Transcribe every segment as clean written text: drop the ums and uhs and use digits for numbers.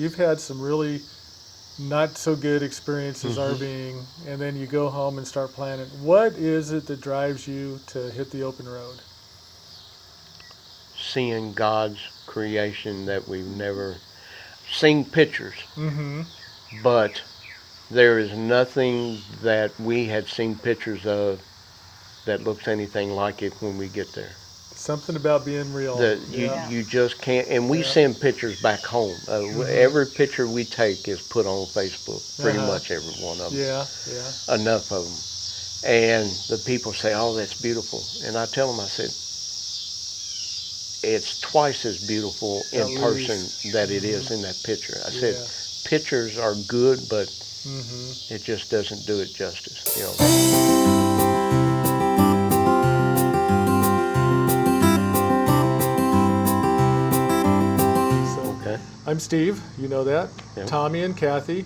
You've had some really not so good experiences RVing, and then you go home and start planning. What is it that drives you to hit the open road? Seeing God's creation that we've never seen pictures, Mm-hmm. but there is nothing that we had seen pictures of that looks anything like it when we get there. Something about being real. The you Yeah. Yeah. you just can't, and we Yeah. send pictures back home. Mm-hmm. Every picture we take is put on Facebook, pretty Uh-huh. much every one of them, Yeah. Yeah. enough of them. And the people say, "Oh, that's beautiful," and I tell them, I said, it's twice as beautiful in At person least. that it is Mm-hmm. in that picture. I said, Yeah. pictures are good, but Mm-hmm. it just doesn't do it justice. So Okay. I'm Steve. You know that. Yeah. Tommy and Cathy.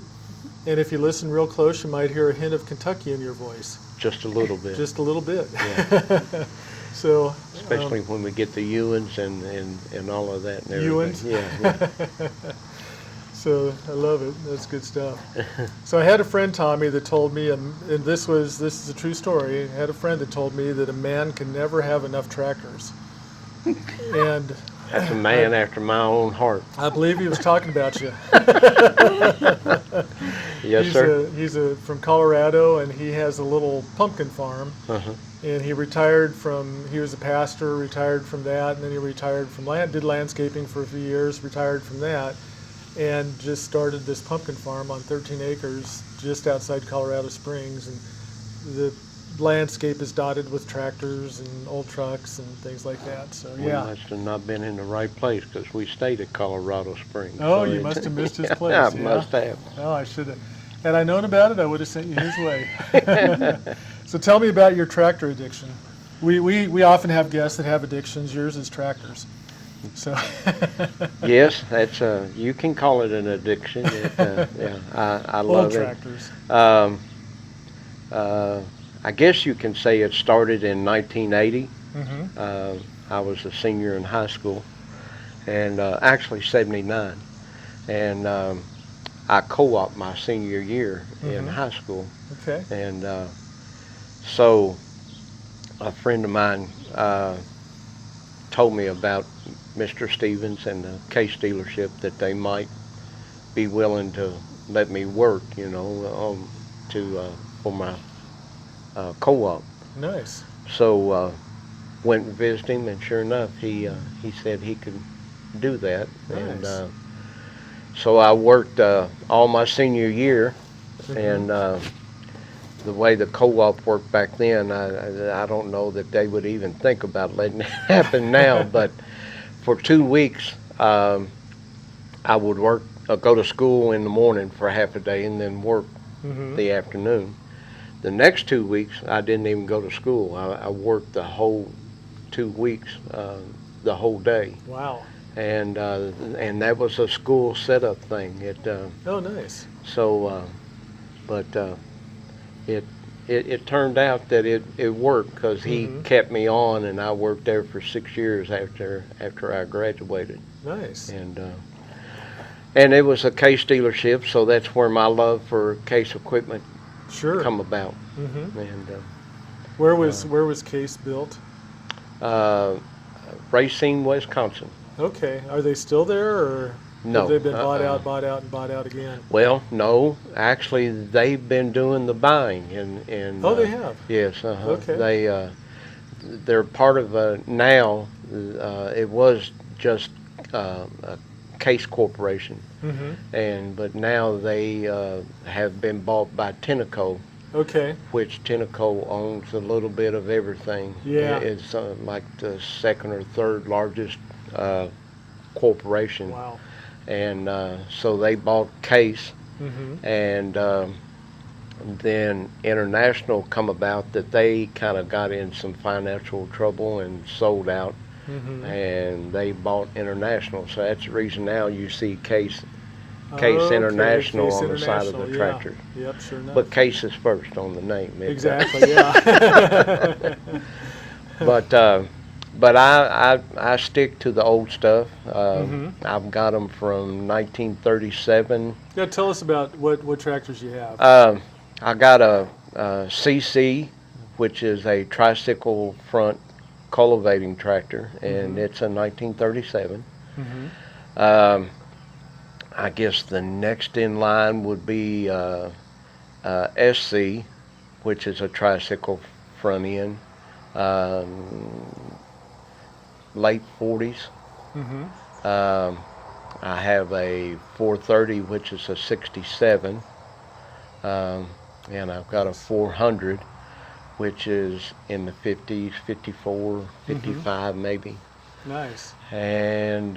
And if you listen real close, you might hear a hint of Kentucky in your voice. Just a little bit. Just a little bit. Yeah. So, Especially when we get the Ewans and all of that and everything. Ewans? Yeah. so I love it. That's good stuff. So I had a friend, Tommy, that told me, and this is a true story. I had a friend that told me that a man can never have enough tractors. And That's a man after my own heart. I believe he was talking about you. Yes, sir. He's from Colorado, and he has a little pumpkin farm. Uh-huh. And he was a pastor, retired from that, and then he retired from did landscaping for a few years, retired from that, and just started this pumpkin farm on 13 acres just outside Colorado Springs. And the landscape is dotted with tractors and old trucks and things like that. So We yeah. must have not been in the right place because we stayed at Colorado Springs. Oh, So you it- must have missed his place. I Yeah. must have. Oh, I should have. Had I known about it, I would have sent you his way. So tell me about your tractor addiction. We often have guests that have addictions. Yours is tractors. So Yes, that's you can call it an addiction. Yeah, I old love tractors. it. I guess you can say it started in 1980. Mm-hmm. I was a senior in high school, and actually 79, and I co-opted my senior year in Mhm. high school, Okay. and so a friend of mine told me about Mr. Stevens and the case dealership that they might be willing to let me work, for my co-op. Nice. So went and visited him, and sure enough, he said he could do that. And Nice. so I worked all my senior year, Mhm. and the way the co-op worked back then, I don't know that they would even think about letting it happen now. But for 2 weeks, I would go to school in the morning for half a day, and then work Mhm. the afternoon. The next 2 weeks, I didn't even go to school. I worked the whole 2 weeks, the whole day, Wow. and that was a school setup thing. Oh, nice. So, but it turned out that it worked because he Mhm. kept me on, and I worked there for 6 years after I graduated, Nice. and it was a case dealership, so that's where my love for case equipment Sure. come about, Mhm. and. Where was Case built? Racine, Wisconsin. Okay. Are they still there, or No. have they been bought uh-uh. out, and bought out again? Well, no. Actually, they've been doing the buying, and Oh, they have. yes. Okay. They're part of now. It was just a Case Corporation, Mm-hmm. but now they have been bought by Tenneco, Okay. which Tenneco owns a little bit of everything. Yeah. It's like the second or third largest corporation. Wow. And so they bought Case, Mm-hmm. and then International come about that they kind of got in some financial trouble and sold out, Mm-hmm. and they bought International. So that's the reason now you see Case Okay, International Case on the side of the International, tractor. Yeah. Yep, sure enough. But Case is first on the name. Exactly, yeah. But but I stick to the old stuff. Mm-hmm. I've got them from 1937. Yeah, tell us about what tractors you have. I got a CC, which is a tricycle front cultivating tractor, and Mm-hmm. it's a 1937. Mm-hmm. Um, I guess the next in line would be SC, which is a tricycle front end, um, late 40s. Mm-hmm. Um, I have a 430, which is a 67, and I've got a 400, which is in the 50s, 54, Mm-hmm. 55 maybe. Nice. And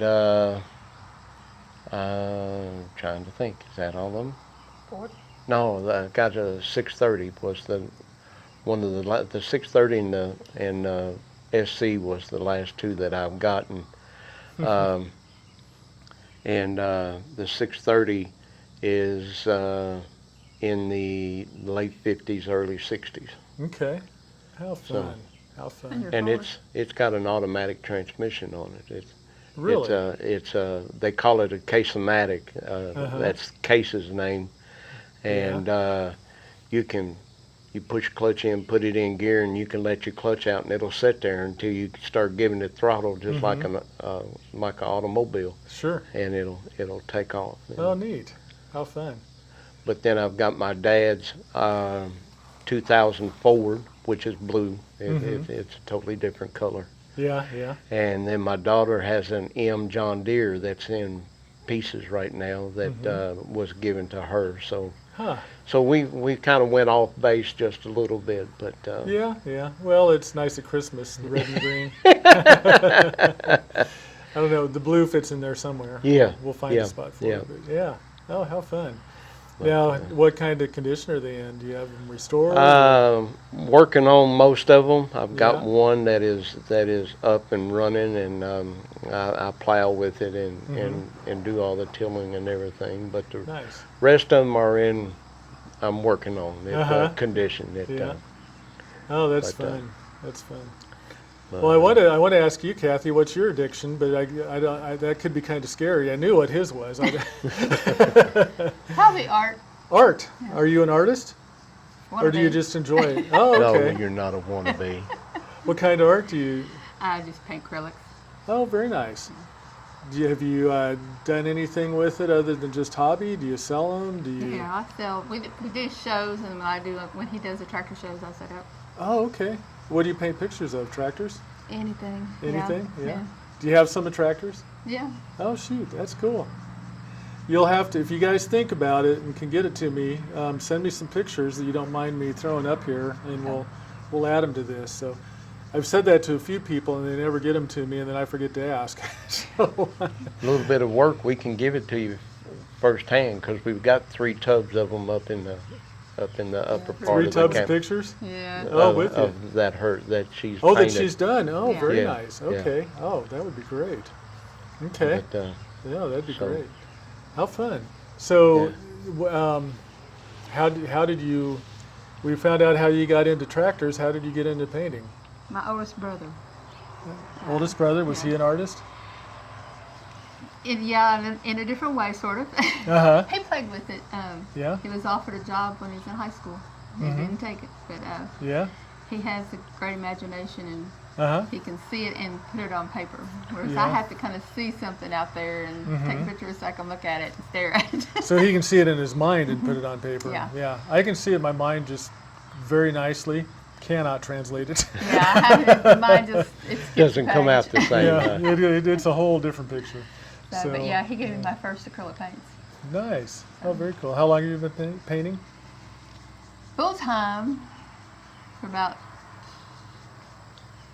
trying to think, is that all of them? Ford. No, I got a 630 was the one of the 630 and SC was the last two that I've gotten. Um, and the 630 is in the late 50s, early 60s. Okay. How So- fun. How fun. And your And forward. it's got an automatic transmission on it. Really? It's they call it a case-o-matic. Uh-huh. That's Case's name, and you push clutch in, put it in gear, and you can let your clutch out, and it'll sit there until you start giving it throttle, just like an automobile, Sure. and it'll take off. Oh, neat. How fun. But then I've got my dad's 2000 Ford, which is blue. It's a totally different color. Yeah, yeah. And then my daughter has an M John Deere that's in pieces right now that was given to her. So Huh. so we kind of went off base just a little bit, but Yeah, yeah. Well, it's nice at Christmas, the red and green. I don't know. The blue fits in there somewhere. Yeah, We'll find yeah, a spot for yeah. it. But yeah. Oh, how fun. But, Now, what kind of condition are they in? Do you have them restored? working on most of them. I've got Yeah. one that is up and running, and I plow with it and do all the tilling and everything. But the Nice. rest of them are in. I'm working on it, Uh-huh. condition. Yeah. Oh, that's but, fun. That's fun. But, Well, I want to ask you, Cathy, what's your addiction? But that could be kind of scary. I knew what his was. Probably art. Art. Are you an artist, or do you Wannabe. just enjoy it? Oh, No, okay. you're not a wannabe. What kind of art do you? I just paint acrylics. Oh, very nice. Have you done anything with it other than just hobby? Do you sell them? Do you? Yeah, I sell. We do shows, and when he does the tractor shows, I set up Oh, okay. What do you paint pictures of? Tractors? anything. Anything? Yeah. Do you have some of tractors? Yeah. Oh, shoot, that's cool. You'll have to, if you guys think about it and can get it to me, send me some pictures that you don't mind me throwing up here, and we'll add them to this. So, I've said that to a few people, and they never get them to me, and then I forget to ask. So, A little bit of work, we can give it to you firsthand because we've got 3 tubs of them up in the upper part 3 of the tubs of camp. pictures? Yeah. Oh, with you. Of that she's Oh, that painted. she's done. Oh, Yeah. very Yeah, nice. yeah. Okay. Oh, that would be great. Okay. But, Yeah, that'd be So- great. How fun. So, how did you? We found out how you got into tractors. How did you get into painting? My oldest brother. Oldest brother, was he an artist? In a different way, sort of. Uh huh. He played with it. Yeah. He was offered a job when he was in high school. He didn't take it, but Yeah. he has a great imagination, and Uh huh. he can see it and put it on paper. Whereas Yeah. I have to kind of see something out there and take pictures so I can look at it and stare at it. So he can see it in his mind and put it on paper. Yeah. Yeah. I can see it in my mind just very nicely. Cannot translate it. Yeah, I have it in mind. Just it skips doesn't a come out page. the same. Yeah. It's a whole different picture. So, but yeah, he gave me my first acrylic paints. Nice. Oh, very cool. How long have you been painting? Full time for about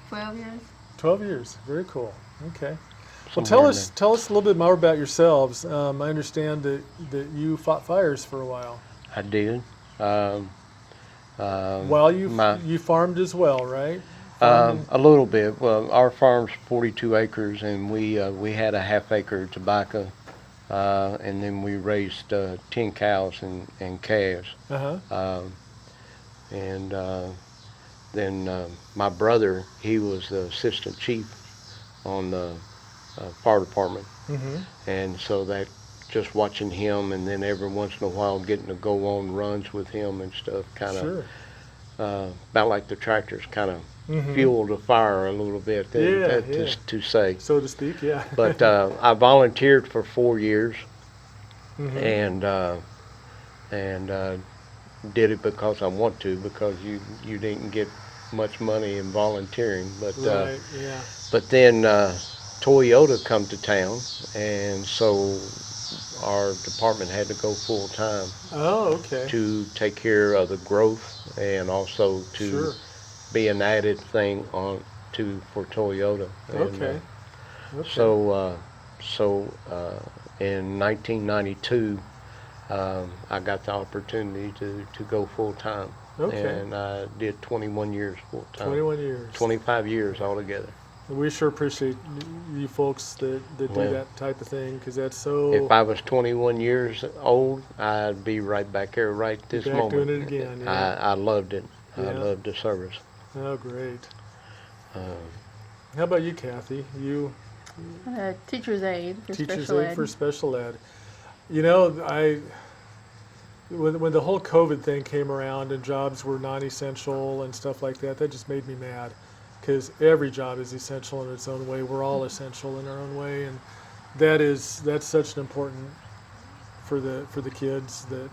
12 years. 12 years. Very cool. Okay. Well, Somewhere tell us a little bit more about yourselves. I understand that you fought fires for a while. I did. While you farmed as well, right? A little bit. Well, our farm's 42 acres, and we had a half-acre tobacco, and then we raised 10 cows and calves. Uh huh. And then my brother, he was the assistant chief on the fire department. And so that, just watching him, and then every once in a while getting to go on runs with him and stuff, kind of Sure. about like the tractors, kind of fueled the fire a little bit, to say. So to speak, yeah. But I volunteered for 4 years, and did it because I want to, because you didn't get much money in volunteering. But Right, yeah. but then Toyota come to town, and so our department had to go full time Oh, okay. to take care of the growth, and also to Sure. be an added thing on for Toyota. And, Okay. Okay. So in 1992, I got the opportunity to go full time. Okay. And I did 21 years full time. 21 years. 25 years altogether. We sure appreciate you folks that do Well, that type of thing, because that's so. If I was 21 years old, I'd be right back here right this back moment. doing it again, yeah. I loved it. I Yeah. loved the service. Oh, great. How about you, Kathy? You Teacher's aide for teacher's special aide ed. for special ed. You know, when the whole COVID thing came around and jobs were non-essential and stuff like that, that just made me mad, because every job is essential in its own way. We're all essential in our own way, and that's such an important for the kids that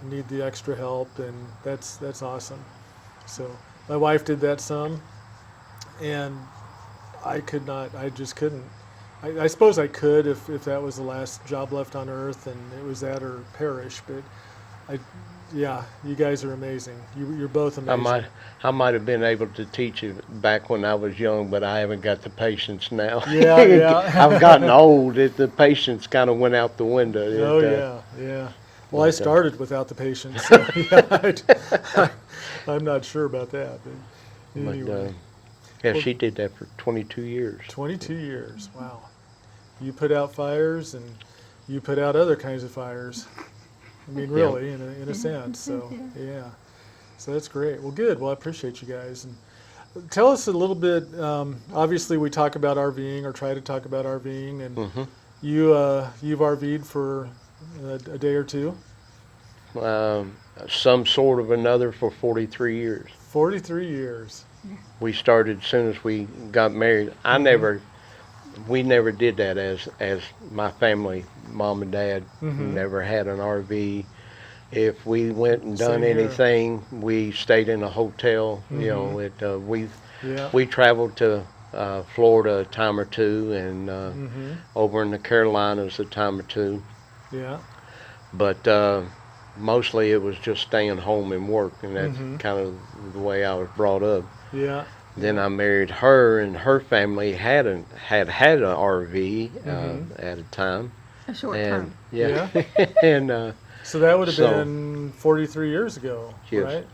need the extra help, and that's awesome. So my wife did that some, and I just couldn't. I suppose I could if that was the last job left on earth and it was that or perish, but yeah, you guys are amazing. You're both amazing. I might have been able to teach you back when I was young, but I haven't got the patience now. Yeah, yeah. I've gotten old. The patience kind of went out the window. Oh, yeah. Well, I started without the patience, so yeah, I'm not sure about that. But anyway, yeah, she did that for 22 years. 22 years, wow. You put out fires, and you put out other kinds of fires. I mean, really, in a sense. So, yeah. So that's great. Well, good. Well, I appreciate you guys. And tell us a little bit. Obviously, we talk about RVing, or try to talk about RVing, and you've RV'd for a day or two. Some sort of another for 43 years. 43 years. We started as soon as we got married. We never did that as my family, mom and dad, never had an RV. If we went and done Same here. anything, we stayed in a hotel. You know, we traveled to Florida a time or two, and over in the Carolinas a time or two. Yeah. But mostly it was just staying home and work, and that's kind of the way I was brought up. Yeah. Then I married her, and her family had an RV at a time. A short And term. yeah, and So that would have So- been 43 years ago, yes, right?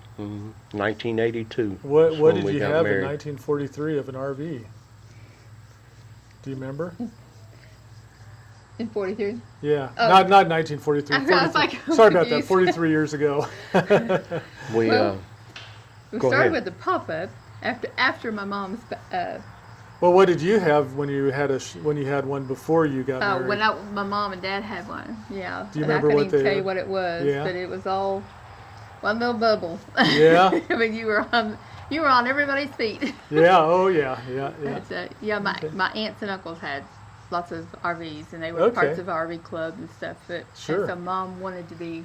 1982. What is when did we you got have married. in 1943 of an RV? Do you remember? In 43. Yeah, Oh. not 1943. I was like, 43. Sorry about that. confused. 43 years ago. We Well, We Go started ahead. with the pop-up after my mom's. Well, what did you have when you had one before you got married? When my mom and dad had one. Yeah. Do you and remember I couldn't what even they tell you were? what it was, Yeah. but it was all one little bubble. Yeah. I mean, you were on everybody's feet. Yeah. Oh, yeah. Yeah. Yeah. But, yeah, my aunts and uncles had lots of RVs, and they were Okay. parts of RV club and stuff. But Sure. and so mom wanted to be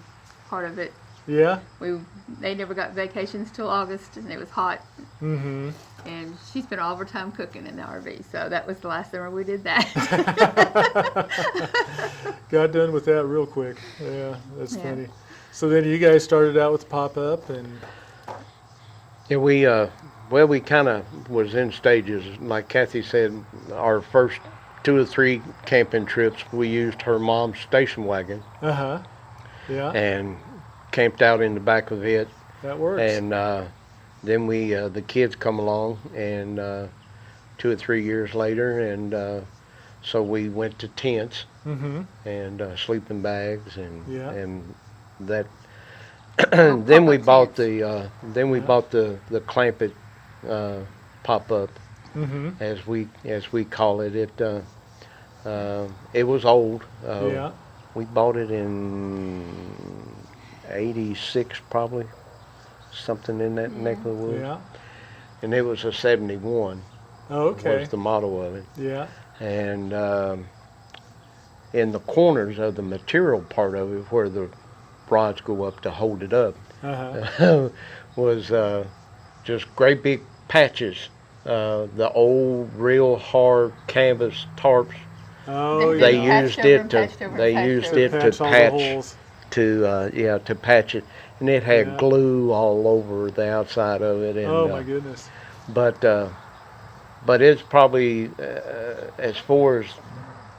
part of it. Yeah. They never got vacations till August, and it was hot. Mm-hmm. And she spent all of her time cooking in the RV, so that was the last summer we did that. Got done with that real quick. Yeah, that's Yeah. funny. So then you guys started out with pop-up, and Yeah, we kind of was in stages. Like Cathy said, our first 2 or 3 camping trips, we used her mom's station wagon yeah, and camped out in the back of it. that works. And then the kids come along, and 2 or 3 years later, and so we went to tents Mm-hmm. and sleeping bags, Yeah. and that. Then we pop-up bought tents. the bought the Clampett pop up, Mm-hmm. as we call it. It was old. Yeah. We bought it in '86, probably, something in that neck of the woods. Yeah. And it was a '71. Oh, okay. Was the model of it. Yeah. And in the corners of the material part of it, where the rods go up to hold it up, Uh-huh. was just great big patches. The old, real hard canvas tarps. Oh, They They yeah. patched used over it and to. patched over They and patched used over. it to Patch all the patch. holes. To patch it, and it had Yeah. glue all over the outside of it. And Oh, my goodness. but it's probably as far as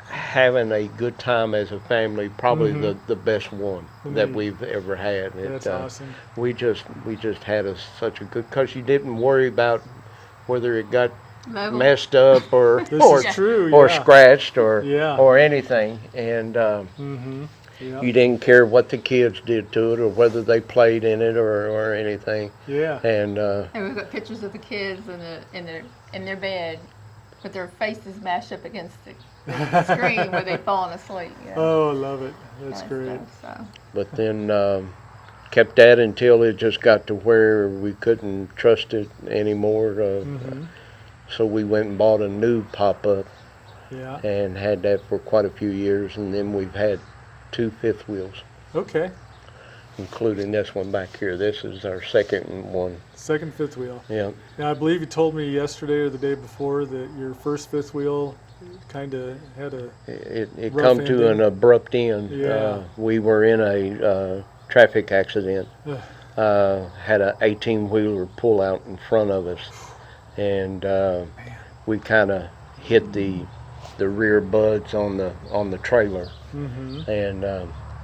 having a good time as a family, probably Mhm. the best one that Neat. we've ever had. That's awesome. We just had such a good, because you didn't worry about whether it got Level. messed up or This or, is true, or yeah. scratched or Yeah. or anything, and Mm-hmm. Yeah. you didn't care what the kids did to it or whether they played in it or anything. Yeah. And And we've got pictures of the kids in their bed with their faces mashed up against the screen where they've fallen asleep. You know, Oh, I love it. That's kind great. of stuff, so. but then kept that until it just got to where we couldn't trust it anymore. Mm-hmm. So we went and bought a new pop-up Yeah. and had that for quite a few years, and then we've had 2 fifth wheels, Okay. including this one back here. This is our second one. Second fifth wheel. Yeah. Now, I believe you told me yesterday or the day before that your first fifth wheel kind of had a. It Rough come to an ending. abrupt end. Yeah. We were in a traffic accident. Ugh. Had a 18-wheeler pull out in front of us, and we kind of hit the rear buds on the trailer, Mm-hmm.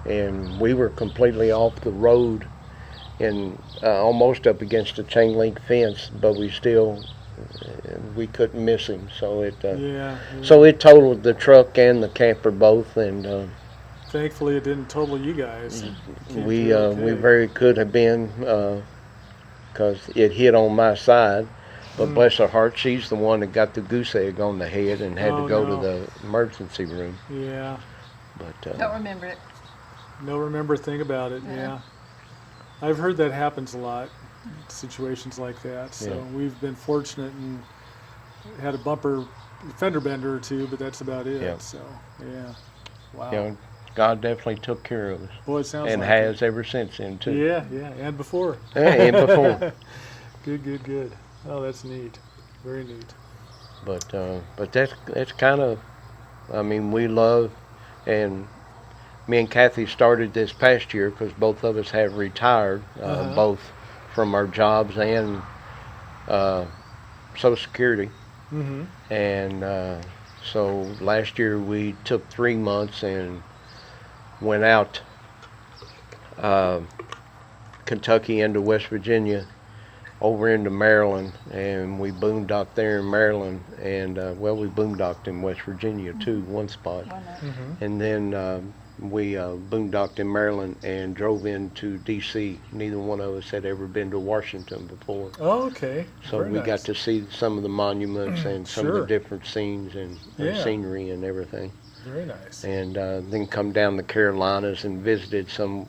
and we were completely off the road and almost up against a chain link fence, but we couldn't miss him. So Yeah. so it totaled the truck and the camper both, and Thankfully, it didn't total you guys. Came we through okay. very could have been, because it hit on my side. But bless her heart, she's the one that got the goose egg on the head and had Oh, to go no. to the emergency room. Yeah. But Don't remember it. No remember a thing about it. Yeah. Yeah. I've heard that happens a lot, situations like that. So Yeah. we've been fortunate and had a bumper fender bender or two, but that's about it. Yeah. So yeah. Wow. you know, God definitely took care of us, Boy, it sounds and like has ever since then it. too. Yeah, yeah, and before. And before. Good. Oh, that's neat. Very neat. But that's kind of, I mean, we love, and me and Cathy started this past year because both of us have retired, both from our jobs and Social Security. Mm-hmm. And so last year we took 3 months and went out Kentucky into West Virginia, over into Maryland, and we boondocked there in Maryland, and we boondocked in West Virginia too, one spot. Why not? Mm-hmm. And then we boondocked in Maryland and drove into D.C. Neither one of us had ever been to Washington before. Oh, okay. So Very we nice. got to see some of the monuments and some of Sure. the different scenes and Yeah. scenery and everything. Very nice. And then come down the Carolinas and visited some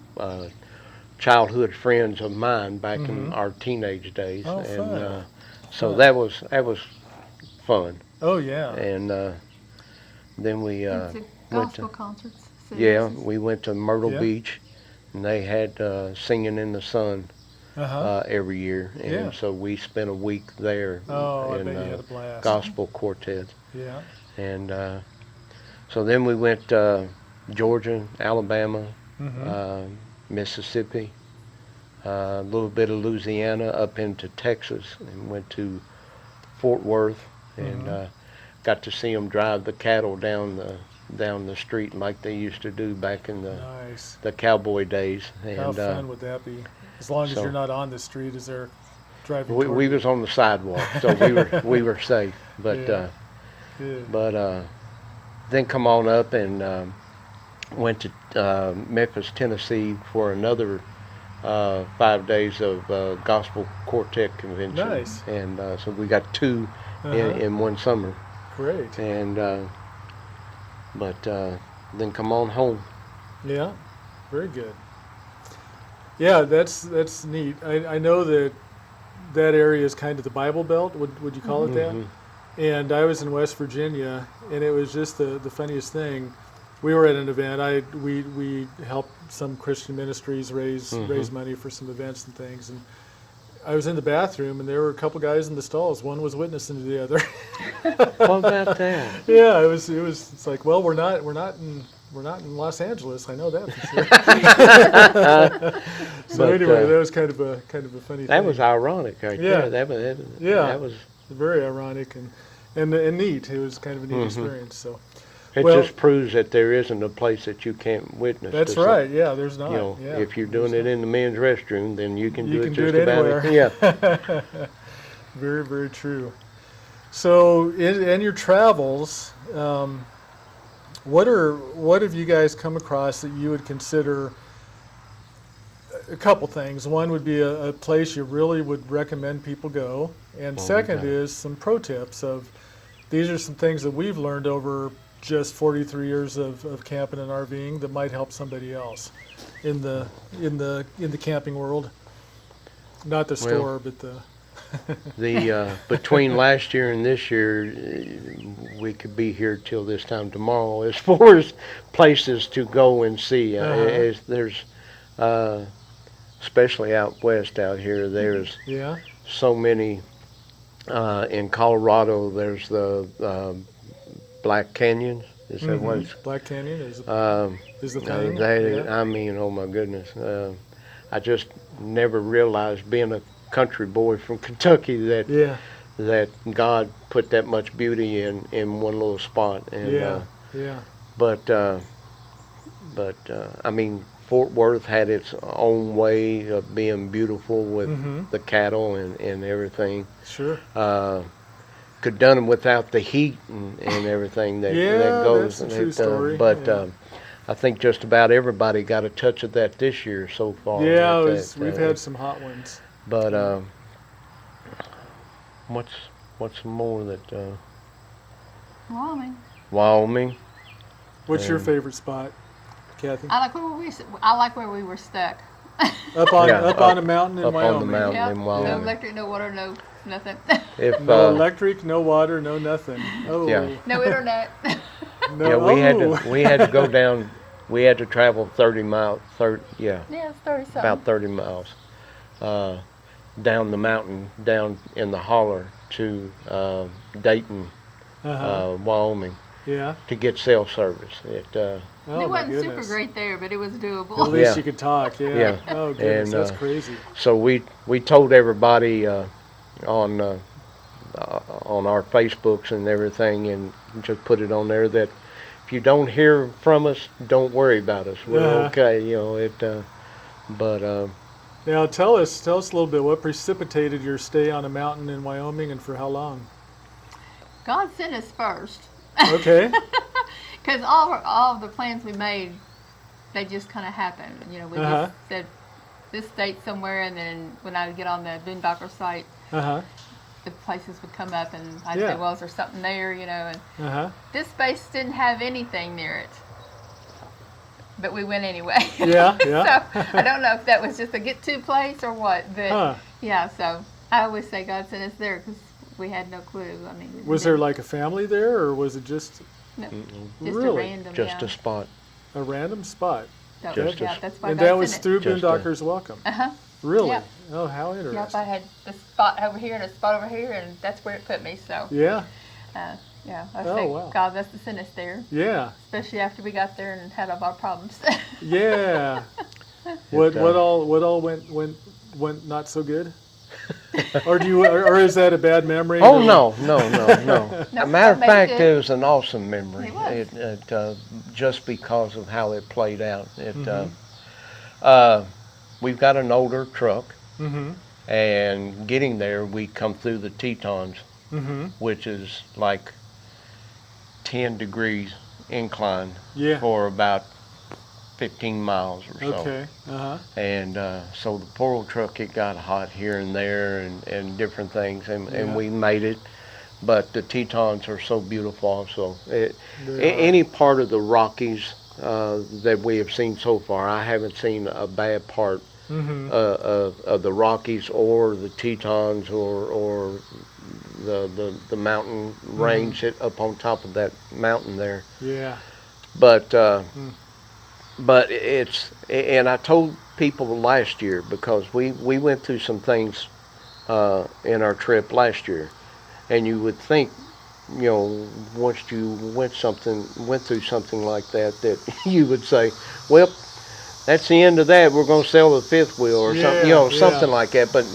childhood friends of mine back in our teenage days. Oh, and fun. so Fun. that was fun. Oh, yeah. And then we It's a went gospel to concerts. we went to Myrtle Yeah. Beach, and they had Singing in the Sun Uh-huh. every year, and Yeah. so we spent a week there Oh, I in bet you had a blast. gospel quartet. Yeah. And so then we went Georgia, Alabama, Mm-hmm. Mississippi, a little bit of Louisiana, up into Texas, and went to Fort Worth, and got to see them drive the cattle down the street like they used to do back in Nice. the cowboy days. And How fun would that be? As long as so- you're not on the street, is there driving we toward was on the sidewalk, so we were safe. But Yeah. Good. then come on up and went to Memphis, Tennessee for another 5 days of gospel quartet convention. Nice. And so we got 2 Uh-huh. in one summer. Great. And but then come on home. Yeah, very good. Yeah, that's neat. I know that area is kind of the Bible Belt. Would you call it that? Mhm. And I was in West Virginia, and it was just the funniest thing. We were at an event. We helped some Christian ministries raise money for some events and things. And I was in the bathroom, and there were a couple guys in the stalls. One was witnessing to the other. What about that? Yeah, it's like, well, we're not in Los Angeles. I know that for sure. So But, anyway, that was kind of a funny That thing. was ironic right Yeah. there. Yeah. That was. Very ironic and neat. It was kind of a neat experience. So It Well- just proves that there isn't a place that you can't witness. that's to some- right. Yeah, there's not. You know, yeah. if you're doing it in the men's restroom, then you can You do can it do just it about anywhere. Yeah. Very, very true. So, in your travels, what have you guys come across that you would consider a couple things? One would be a place you really would recommend people go, and second okay. is some pro tips of these are some things that we've learned over just 43 years of camping and RVing that might help somebody else in the camping world. Not the store, but the The between last year and this year, we could be here till this time tomorrow. As far as places to go and see, there's especially out west out here. There's yeah. so many. In Colorado, there's the Black Canyons. Is that what it's? Black Canyon is Um, the thing. I mean, oh my goodness. I just never realized, being a country boy from Kentucky, that Yeah, that God put that much beauty in one little spot. And yeah. but I mean, Fort Worth had its own way of being beautiful with the cattle and everything. Sure. Could done them without the heat and everything that goes. That's a true story. But yeah. I think just about everybody got a touch of that this year so far. Yeah, with we've had some hot ones. But what's some more that Wyoming. Wyoming? What's your favorite spot, Kathy? I like where we were stuck. Up on Yeah, on a mountain in up Wyoming. on the mountain Yep. in No Wyoming. electric, no water, no nothing. If No electric, no water, no nothing. Oh, Yeah. No internet. no. yeah, oh. we had to go down. We had to travel 30 miles. Yeah, it's 30 something. About 30 miles down the mountain, down in the holler to Dayton, Wyoming, Yeah. to get cell service. Oh, It my wasn't super goodness. great there, but it was At doable. least Yeah. you could talk. Yeah. Yeah. Oh goodness, And, that's crazy. So we told everybody on our Facebooks and everything, and just put it on there that if you don't hear from us, don't worry about us. We're Uh-huh. okay. You know it. But Now tell us a little bit. What precipitated your stay on a mountain in Wyoming, and for how long? God sent us first. Okay. Because all of the plans we made, they just kind of happened. You know, we just said this date somewhere, and then when I would get on the Boondockers site, the places would come up, and I'd Yeah. say, well, is there something there, you know? And this space didn't have anything near it. But we went anyway. Yeah, yeah. So I don't know if that was just a get-to place or what, but yeah, so I always say God sent us there because we had no clue. I mean, Was there like a family there, or was it just no, just Really? a random, just yeah. a spot. a random spot? So, just yeah, a- that's why And God that was sent through Just a- Boondockers Welcome. it. Uh-huh. Really? Yep. Oh, how Yep, interesting. I had a spot over here and a spot over here, and that's where it put me. So, Yeah, yeah, I Oh, think wow. God must have sent us there, yeah, especially after we got there and had all our problems. yeah. What It, all went not so good? Or is that a bad memory? Oh Or- no. No, Matter of that made fact, it it was an awesome memory. It was. Just because of how it played out. Mm-hmm. We've got an older truck, Mm-hmm. and getting there, we come through the Tetons, Mm-hmm. which is like 10 degrees incline Yeah. for about 15 miles or so. Okay. And so the poor old truck, it got hot here and there and different things, and we made it. But the Tetons are so beautiful also. Any part of the Rockies that we have seen so far, I haven't seen a bad part of the Rockies or the Tetons or the mountain range up on top of that mountain there. Yeah. But it's, and I told people last year, because we went through some things in our trip last year, and you would think, once you went through something like that you would say, well, that's the end of that. We're going to sell the fifth wheel or something, something like that. But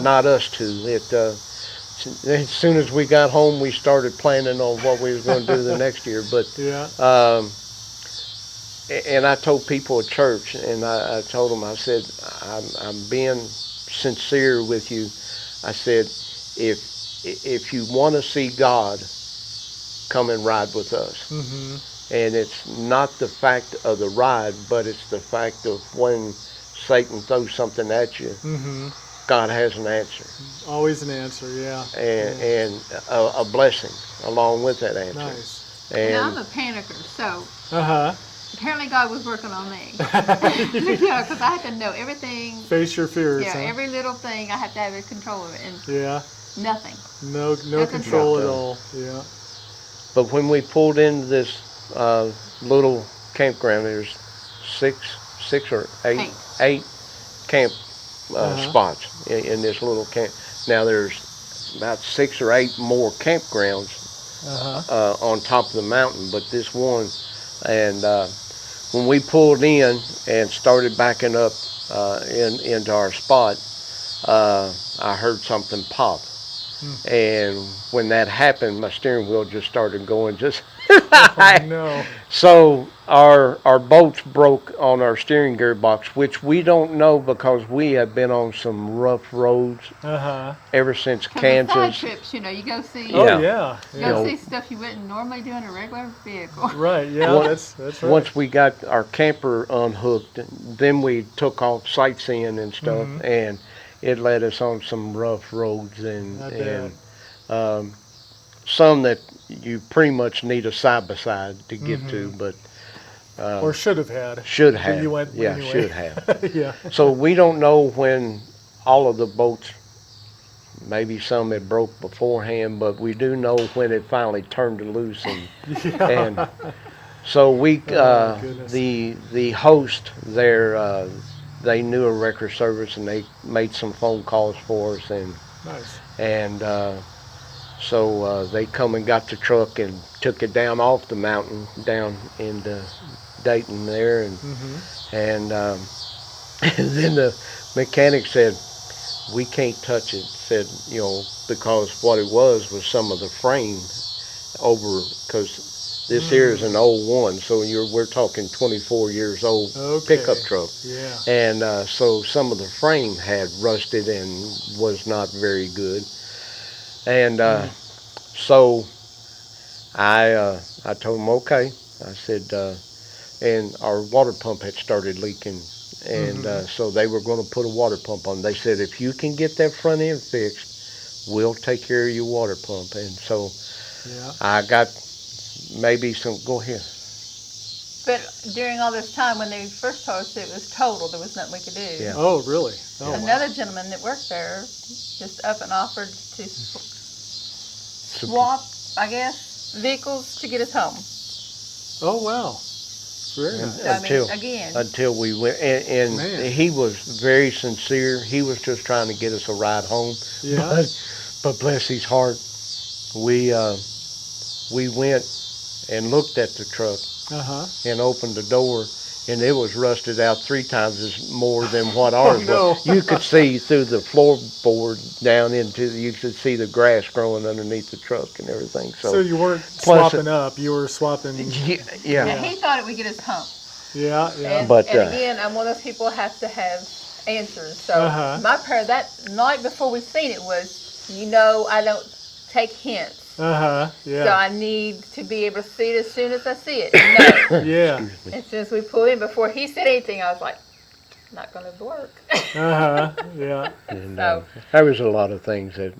not us two. As soon as we got home, we started planning on what we was going to do the next year. But and I told people at church, and I told them, I said, I'm being sincere with you. I said, if you want to see God, come and ride with us. And it's not the fact of the ride, but it's the fact of when Satan throws something at you, God has an answer. Always an answer, yeah. And a blessing along with that answer. Nice. And I'm a panicker, so apparently God was working on me. Because I had to know everything. Face your fears. Yeah, every little thing I have to have control of it. And nothing. No control at all. Yeah. But when we pulled into this little campground, there's six or eight camp spots in this little camp. Now there's about 6 or 8 more campgrounds on top of the mountain, but this one, and when we pulled in and started backing up into our spot, I heard something pop. And when that happened, my steering wheel just started going just oh, no. So our bolts broke on our steering gearbox, which we don't know because we have been on some rough roads ever since Kansas. Side trips, you go see. Oh yeah. You go see stuff you wouldn't normally do in a regular vehicle. Right. Yeah. That's right. Once we got our camper unhooked, then we took off sightseeing and stuff, and it led us on some rough roads and some that you pretty much need a side-by-side to get to, but or should have had. Should have. You went anyway. Should have. Yeah. So we don't know when all of the boats, maybe some had broke beforehand, but we do know when it finally turned loose, and so we the host there, they knew a record service, and they made some phone calls for us, and nice. And so they come and got the truck and took it down off the mountain down into Dayton there, and and then the mechanic said, we can't touch it. Said, because what it was some of the frame over, because this here is an old one, so we're talking 24 years old pickup truck. Yeah. And so some of the frame had rusted and was not very good. And so I told him, okay. I said, and our water pump had started leaking, and so they were going to put a water pump on. They said, if you can get that front end fixed, we'll take care of your water pump. And so I got maybe some, go ahead. But during all this time, when they first told us it was total, there was nothing we could do. Yeah. Oh, really? Oh, another gentleman that worked there just up and offered to swap, I guess, vehicles to get us home. Oh, wow. Very nice. Until we went, and he was very sincere. He was just trying to get us a ride home. Yeah. But bless his heart, we went and looked at the truck and opened the door, and it was rusted out 3 times as more than what ours was. You could see through the floorboard down you could see the grass growing underneath the truck and everything. So you weren't swapping up, you were swapping. Yeah. And he thought it would get us home. Yeah. And again, I'm one of those people who have to have answers. So my prayer that night before we seen it was, I don't take hints. Yeah. So I need to be able to see it as soon as I see it. No. Yeah. As soon as we pulled in, before he said anything, I was like, not going to work. Yeah. And So, there was a lot of things that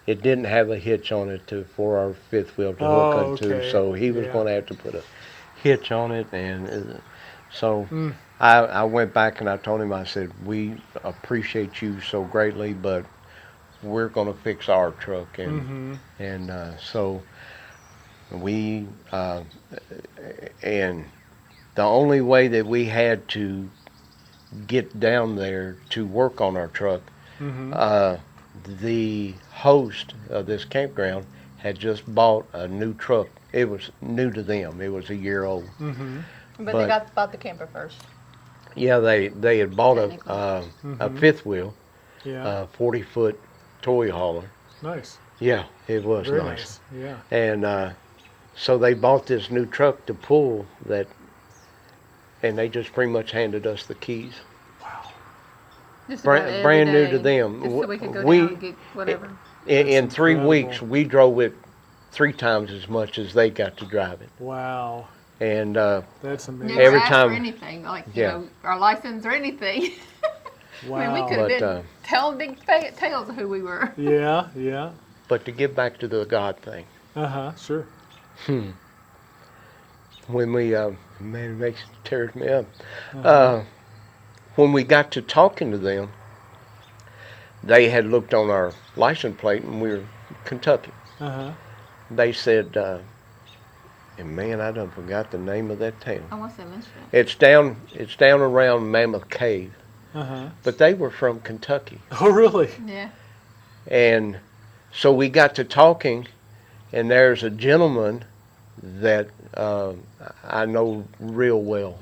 it didn't have a hitch on it for our fifth wheel to hook Oh, onto, okay. so he was Yeah. going to have to put a hitch on it, and so Mm. I went back and I told him, I said, we appreciate you so greatly, but we're going to fix our truck, and so we and the only way that we had to get down there to work on our truck, the host of this campground had just bought a new truck. It was new to them. It was a year old. but they bought the camper first. Yeah, they had bought a fifth wheel, Yeah. 40-foot toy hauler. Nice. Yeah, it was Very nice. Yeah. And so they bought this new truck to pull that, and they just pretty much handed us the keys. Wow. Just about every Brand new day, to them. Just so we could go We- down and get whatever. In 3 incredible. weeks, we drove it 3 times as much as they got to drive it. Wow. And That's amazing. Never every asked time- for anything, like, Yeah. our license or anything. Wow. I mean, we could have But, been telling big tales of who we were. Yeah. Yeah. but to get back to the God thing, Sure. when we man, it tears me up. When we got to talking to them, they had looked on our license plate and we were Kentucky. They said, and man, I done forgot the name of that town. I want to say Lynchville. It's down around Mammoth Cave, but they were from Kentucky. Oh, really? Yeah. And so we got to talking, and there's a gentleman that I know real well.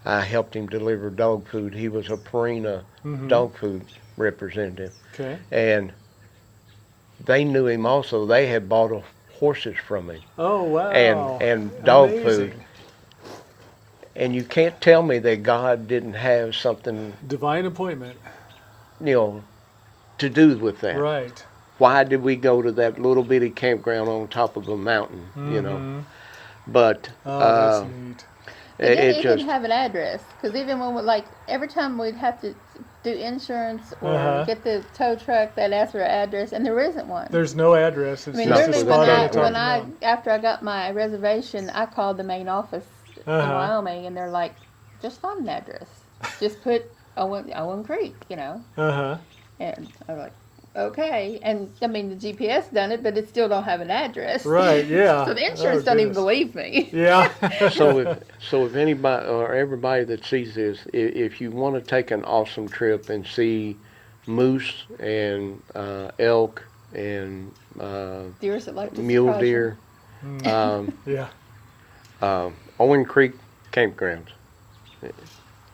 I helped him deliver dog food. He was a Purina dog food representative. Okay. And they knew him also. They had bought horses from him Oh, wow. and dog Amazing. food. And you can't tell me that God didn't have something, Divine appointment. to do with that. Right. Why did we go to that little bitty campground on top of a mountain, But Oh, that's neat. It didn't it even just, have an address, because even when every time we'd have to do insurance or get the tow truck, they'd ask for an address, and there isn't one. There's no address. It's I mean, just a literally, spot on the top of when the I mountain. after I got my reservation, I called the main office in Wyoming, and they're like, "Just find an address. Just put Owen Creek, And I was like, "Okay." And I mean, the GPS done it, but it still don't have an address. Right, yeah. So the insurance Oh, don't even goodness. believe me. Yeah. so if anybody or everybody that sees this, if you want to take an awesome trip and see moose and elk and Deers that like to mule surprise you. deer, Yeah. Owen Creek Campgrounds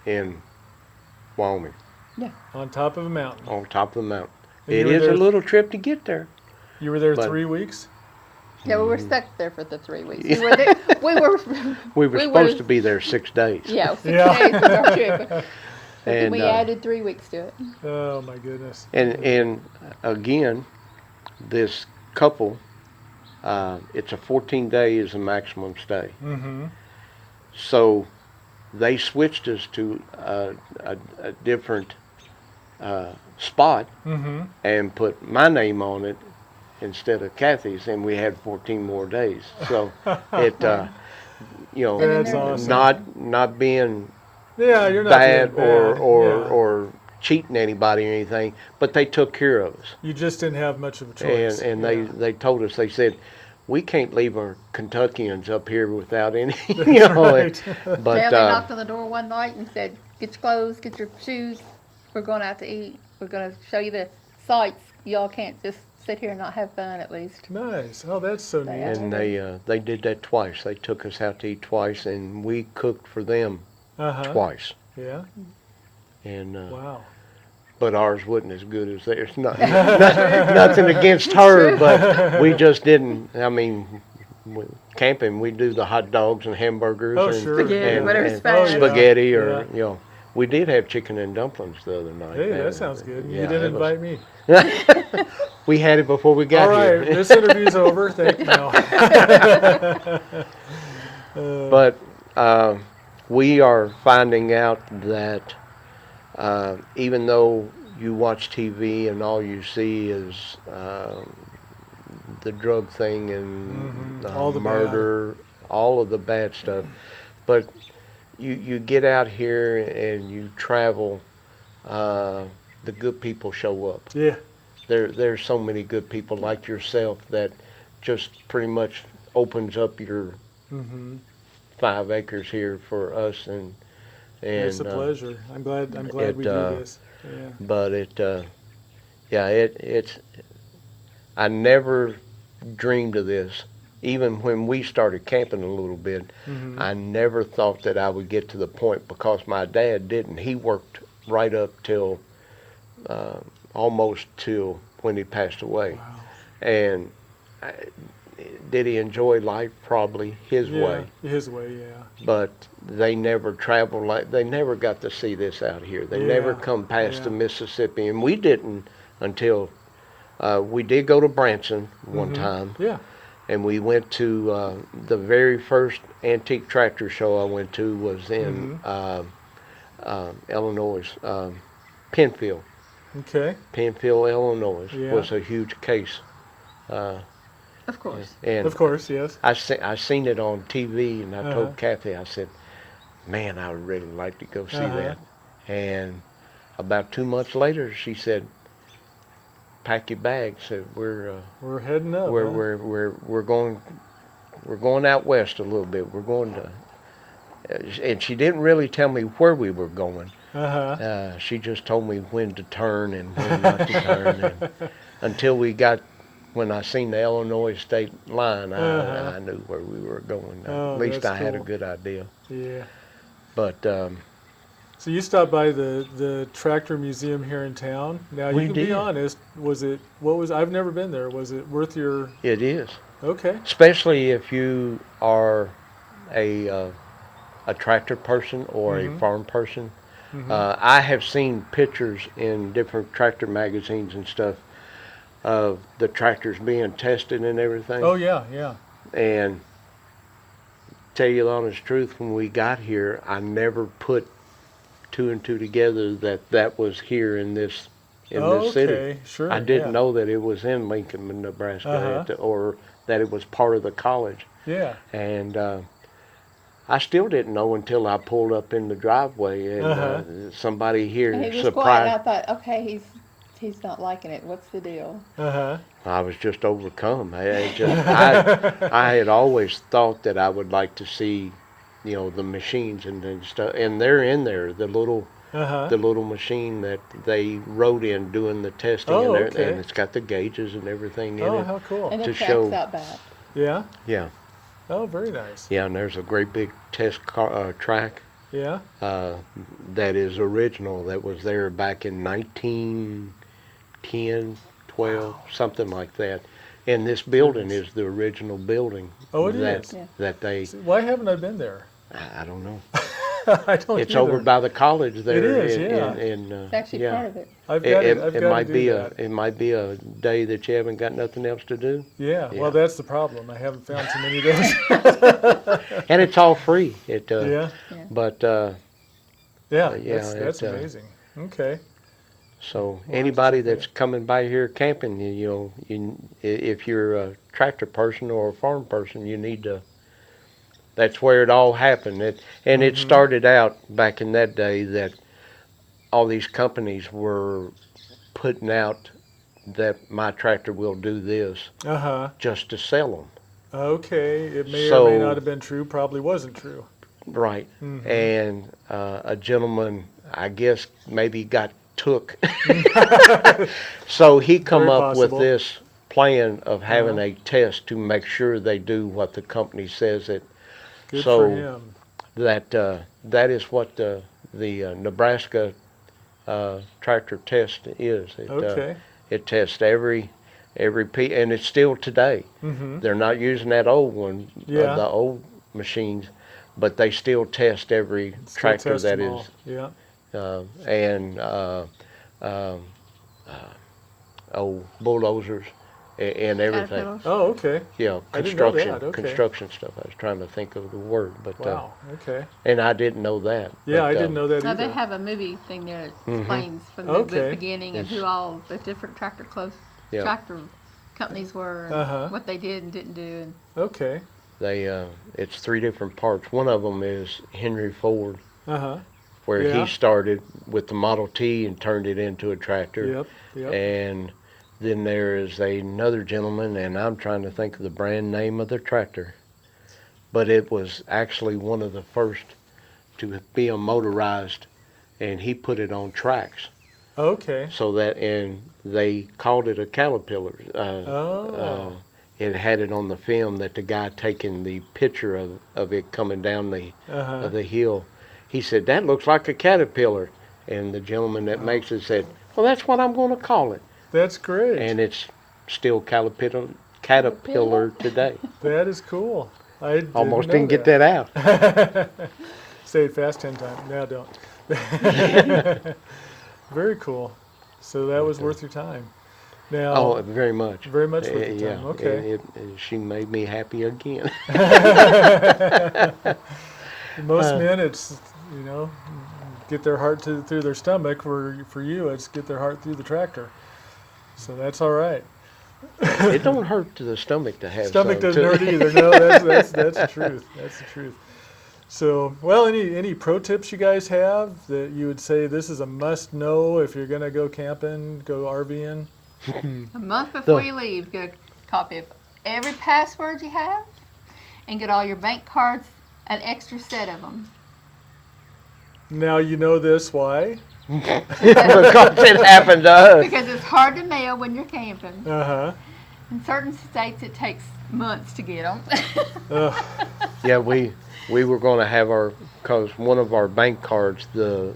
in Wyoming, On top of a mountain. on top of the mountain. And It you were is there- a little trip to get there. You were there But- 3 weeks? Yeah, we were stuck there for the 3 weeks. We were there. We were. We were We supposed were- to be there 6 days. Yeah, 6 Yeah. days was our trip. And, We added 3 weeks to it. Oh, my goodness. And again, this couple, it's a 14 day is the maximum stay. So they switched us to a different spot and put my name on it instead of Cathy's, and we had 14 more days. So it, That's awesome. not being Yeah, you're not bad doing bad. or cheating anybody or anything, but they took care of us. You just didn't have much of a choice. And Yeah. they told us, they said, we can't leave our Kentuckians up here without any, Right. but They knocked on the door one night and said, "Get your clothes, get your shoes. We're going out to eat. We're going to show you the sights. Y'all can't just sit here and not have fun, at least." Nice. Oh, that's so neat. and they did that twice. They took us out to eat twice, and we cooked for them twice. Yeah. And Wow. but ours wasn't as good as theirs. Nothing against her, but we just didn't. I mean, camping, we do the hot dogs and hamburgers Oh, and, sure. Spaghetti, and, whatever's and fast. Oh, yeah. spaghetti Yeah. or We did have chicken and dumplings the other night. Hey, man. that sounds good. Yeah, You didn't it was- invite me. We had it before we got All right, here. this interview's over. Thank you. No. But we are finding out that even though you watch TV and all you see is the drug thing and All the murder, all of the bad stuff, but you get out here and you travel, the good people show up. Yeah. There's so many good people like yourself that just pretty much opens up your 5 acres here for us, and It's a pleasure. I'm glad we do this. Yeah. but it's I never dreamed of this. Even when we started camping a little bit, I never thought that I would get to the point, because my dad didn't. He worked right up till almost till when he passed away. Wow. And did he enjoy life? Probably his way. His way, yeah. But they never traveled they never got to see this out here. They never come past the Mississippi, and we didn't until we did go to Branson one time. Yeah. And we went to the very first antique tractor show I went to was in Illinois, Penfield. Okay. Penfield, Illinois Yeah. was a huge case. Of course. And Of course, yes. I seen it on TV, and I Uh-huh. told Cathy, I said, man, I would really like to go see that. And about 2 months later, she said, pack your bags. Said We're heading up. we're going out west a little bit. We're going to, and she didn't really tell me where we were going. She just told me when to turn and when not to turn. And until we got, when I seen the Illinois state line, I knew where we were going. At least I had a cool. good idea. Yeah. But So you stopped by the tractor museum here in town. Now We you can be did. honest. I've never been there. Was it worth your? it is, Okay. especially if you are a tractor person or a farm person. I have seen pictures in different tractor magazines and stuff of the tractors being tested and everything. Oh yeah, yeah. And tell you the honest truth, when we got here, I never put 2 and 2 together that was here in this city. Okay, sure. I didn't know that it was in Lincoln, Nebraska, or that it was part of the college. Yeah. And I still didn't know until I pulled up in the driveway and somebody here And he was surprised. quiet, and I thought, okay, he's not liking it. What's the deal? I was just overcome. I had always thought that I would like to see, the machines and stuff, and they're in there. The little machine that they rode in doing the testing, Oh, and okay. it's got the gauges and everything in Oh, it. how cool. And To the tracks show- out back. Yeah. Yeah, Oh, very nice. yeah, and there's a great big test track Yeah. that is original. That was there back in 1910, 12, something like that. And this building is the original building. Oh, it that, is? Yeah. That they, Why haven't I been there? I don't know. I don't. It's either. over by the college there. It is, yeah. It's actually yeah. part of it. I've got It, to. I've it got might to be do a that. it might be a day that you haven't got nothing else to do, Yeah. Yeah. Well, that's the problem. I haven't found too many of those. and it's all free. Yeah. But Yeah. yeah, That's it, amazing. Okay. so anybody that's coming by here camping, if you're a tractor person or a farm person, you need to. That's where it all happened. It started out back in that day that all these companies were putting out that my tractor will do this just to sell them. Okay. It may or So- may not have been true. Probably wasn't true. Right. And a gentleman, I guess, maybe got took. So he come Very up possible. with this plan of having a test to make sure they do what the company says it. Good So for him. that is what the Nebraska tractor test is. Okay. It tests every piece, and it's still today. They're not using that old one, Yeah. the old machines, but they still test every Still tractor test that them is all. Yeah. and bulldozers and everything. Caterpillars. Oh, okay. Yeah, I didn't know construction, that. Okay. construction stuff. I was trying to think of the word, but Wow. Okay. and I didn't know that. Yeah, but, I didn't know that Now either. they have a movie thing there that explains from the Okay. beginning and who It's- all the different tractor companies were and what they did and didn't do. And Okay. They it's three different parts. One of them is Henry Ford, Uh-huh. where Yeah. he started with the Model T and turned it into a tractor. Yep. Yep. And then there is another gentleman, and I'm trying to think of the brand name of the tractor, but it was actually one of the first to be a motorized, and he put it on tracks. Okay. So that, and they called it a caterpillar. Oh. It had it on the film that the guy taking the picture of it coming down Uh-huh. the hill, he said, "That looks like a caterpillar." And the gentleman that makes it said, "Well, that's what I'm going to call it." That's great. And it's still caterpillar today. That is cool. I Almost know didn't get that out. Say it fast 10 times. No, don't. Very cool. So that was worth your time. Now, Oh, very much. very much worth your Yeah. time. Okay. She made me happy again. Most men, it's, get their heart through their stomach. For you, it's get their heart through the tractor. So that's all right. It don't hurt to the stomach to have Stomach some, doesn't too. hurt either. No, that's the truth. That's the truth. So, well, any pro tips you guys have that you would say this is a must know if you're gonna go camping, go RVing? a month before you leave, get a copy of every password you have and get all your bank cards, an extra set of them. Now you know this. Why? Because it happened to us. Because it's hard to mail when you're camping. Uh-huh. In certain states, it takes months to get them. Yeah, we were going to have because one of our bank cards, the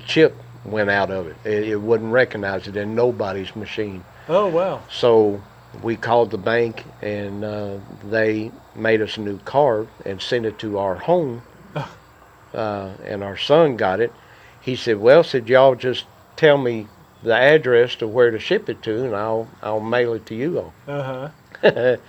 chip went out of it. It wouldn't recognize it in nobody's machine. Oh, wow. So we called the bank, and they made us a new card and sent it to our home. And our son got it. He said, "Well," said, "y'all just tell me the address to where to ship it to, and I'll mail it to you all." Uh-huh. And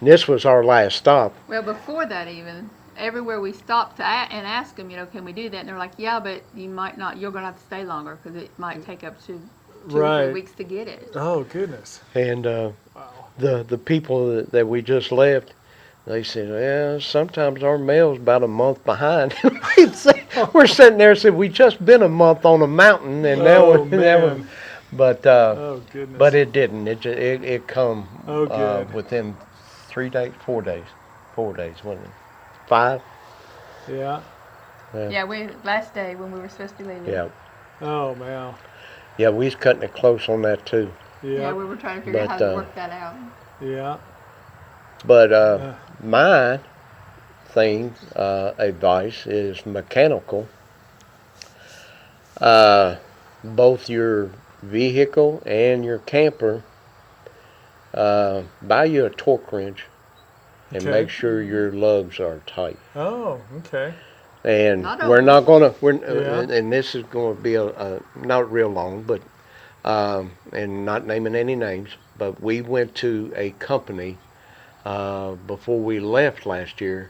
this was our last stop. Well, before that even, everywhere we stopped and asked them, can we do that? And they're like, yeah, but you might not, you're going to have to stay longer because it might take up to 2 or Right. 3 weeks to get it. Oh, goodness. And Wow. the people that we just left, they said, "Yeah, sometimes our mail's about a month behind." We're sitting there and said, "We just been a month on a mountain, and now Oh, we're." man. But Oh, goodness. but it didn't. It come Oh, good. within 3 days, 4 days, wasn't it? 5. Yeah. Yeah, last day when we were supposed to be leaving. Yeah, Oh, wow. yeah. We was cutting it close on that too. Yeah, Yeah. we were trying to figure out how But, to work that out. Yeah. But my advice is mechanical. Both your vehicle and your camper, buy you a torque wrench and Okay. make sure your lugs are tight. Oh, okay. And Not we're always. not gonna, Yeah. and this is gonna be a not real long, but, and not naming any names, but we went to a company, before we left last year,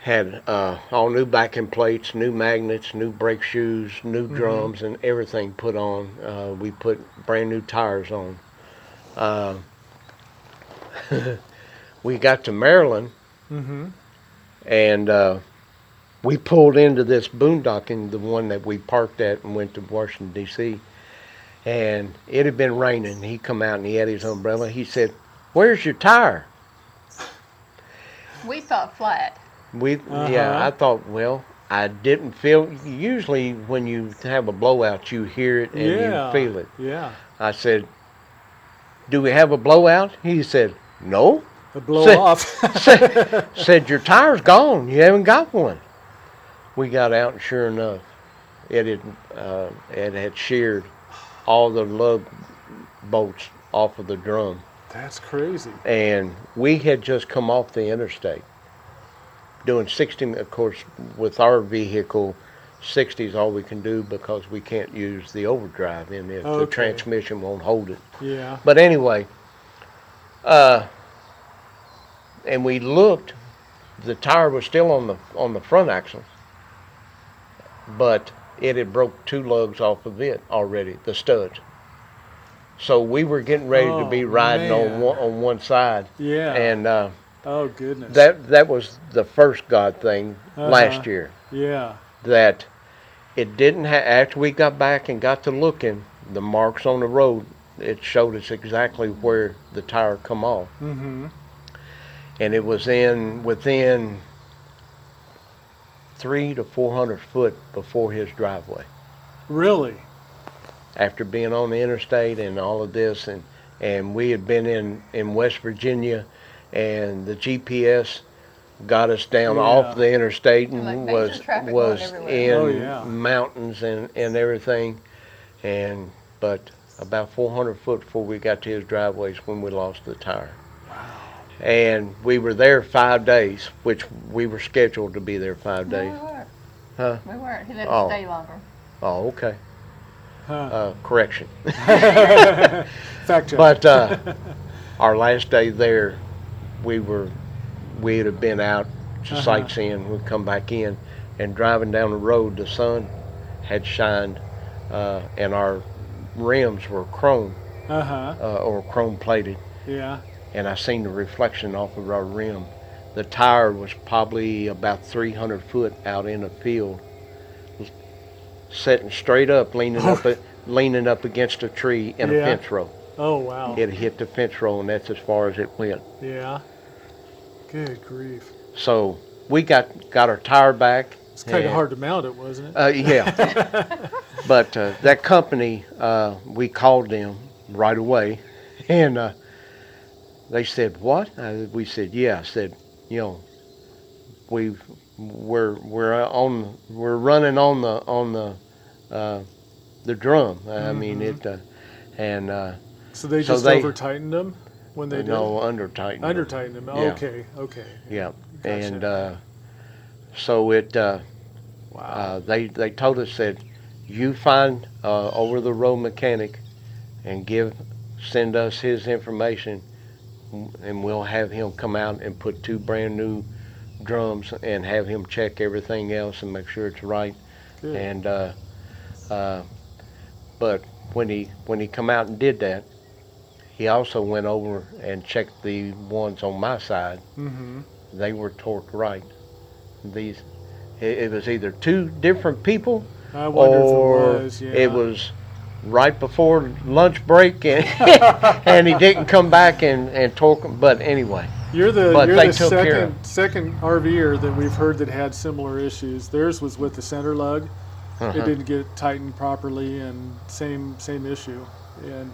had, all new backing plates, new magnets, new brake shoes, new drums, and everything put on. We put brand new tires on. We got to Maryland, Mm-hmm. and we pulled into this boondocking, the one that we parked at and went to Washington, D.C., and it had been raining. He come out and he had his umbrella. He said, "Where's your tire?" We thought flat. Yeah, I thought, well, I didn't feel, usually when you have a blowout, you hear it and Yeah. you feel it. Yeah. I said, "Do we have a blowout?" He said, "No." A blow Say- off. Said, "Your tire's gone. You haven't got one." We got out, and sure enough, it had sheared all the lug bolts off of the drum. That's crazy. And we had just come off the interstate doing 60, of course, with our vehicle, 60 is all we can do because we can't use the overdrive in it. The Okay. transmission won't hold it. Yeah. But anyway, and we looked, the tire was still on the front axle, but it had broke 2 lugs off of it already, the studs. So we were getting ready to be riding man. on one side. Yeah. And Oh goodness. that was the first God thing last year. Yeah. That it didn't after we got back and got to looking, the marks on the road, it showed us exactly where the tire come off. Mm-hmm. And it was within 300 to 400 foot before his driveway. Really? After being on the interstate and all of this, and we had been in West Virginia, and the GPS got us down off the interstate and Like was major traffic going everywhere. in mountains and everything, but about 400 foot before we got to his driveway is when we lost the tire. And we were there 5 days, which we were scheduled to be there 5 days. No, we weren't. Huh? We weren't. He let Oh. us stay longer. Oh, okay. Huh. Correction. Fact check. But our last day there, we'd have been out to sightseeing. We'd come back in, and driving down the road, the sun had shined, and our rims were chrome or chrome plated. Yeah. And I seen the reflection off of our rim. The tire was probably about 300 foot out in a field, sitting straight up, leaning up against a tree in a fence row. Oh wow. It hit the fence row, and that's as far as it went. Yeah. Good grief. So we got our tire back. It's kind of hard to mount it, wasn't it? Yeah. But that company, we called them right away, and they said, "What?" We said, "Yeah." I said, "You know, we're running on the drum. I mean it, and So they just over tightened them when they did. no, under tightened. Under tightened them. Yeah. Okay. Okay. Yeah, Gotcha. and so it. Wow. They told us that you find over the road mechanic and send us his information, and we'll have him come out and put 2 brand new drums and have him check everything else and make sure it's right. Good. And but when he come out and did that, he also went over and checked the ones on my side. Mm-hmm. They were torqued right. It was either 2 different people, I wonder or if it was. Yeah. it was right before lunch break, and and he didn't come back and torque them. But anyway, You're the they took care of second RVer that we've heard that had similar issues. Theirs was with the center lug. It didn't get tightened properly, and same issue. And